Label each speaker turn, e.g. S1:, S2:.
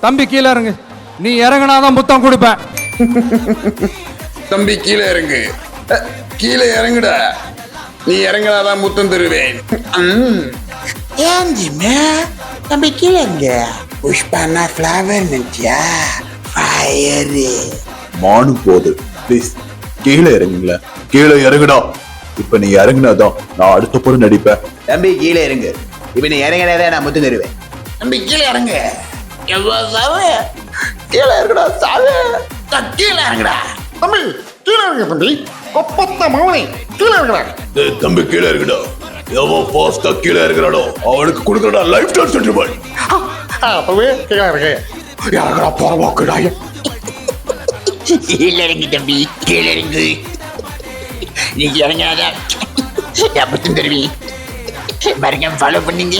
S1: தம்பி கீழே இறங்கு. நீ இறங்குனாதான் முத்தம் கொடுப்பேன்.
S2: தம்பி கீழே இறங்கு. கீழே இறங்குடா. நீ இறங்கினாதான் முத்தம் தருவேன்.
S3: ஏன் ஜிம்மே தம்பி கீழே இறங்க. புஷ்பானா ஃப்ளவர் நினைச்சியா? ஃபயரு
S4: மானு போது. ப்ளீஸ் கீழே இறங்குங்களேன். கீழே இறங்குடா. இப்ப நீ இறங்குனாதான் நான் அடுத்த படம் நடிப்பேன்.
S3: தம்பி கீழே இறங்கு. இப்ப நீ இறங்கினதே நான் முத்து தருவேன். தம்பி கீழே இறங்கு. சாவு கீழே இருக்குடா. சாவு கீழே இறங்குடா. தம்பி கீழே இறங்கு. தம்பி கொப்பத்த மௌனி கீழே இறங்குடா.
S4: தம்பி கீழே இருக்குடா. எவன் ஃபாஸ்டா கீழே இருக்கிறானோ அவனுக்கு கொடுக்கறடா லைஃப் டைம் செட்டில்மென்ட்.
S3: அப்பவே கீழே இறங்கு. இறங்குடா போறவாக்குடா. கீழே இறங்கு தம்பி. கீழே இறங்கு. நீ இறங்காதான் எப்பத்தும் தருவி. பாருங்க ஃபாலோ பண்ணீங்க.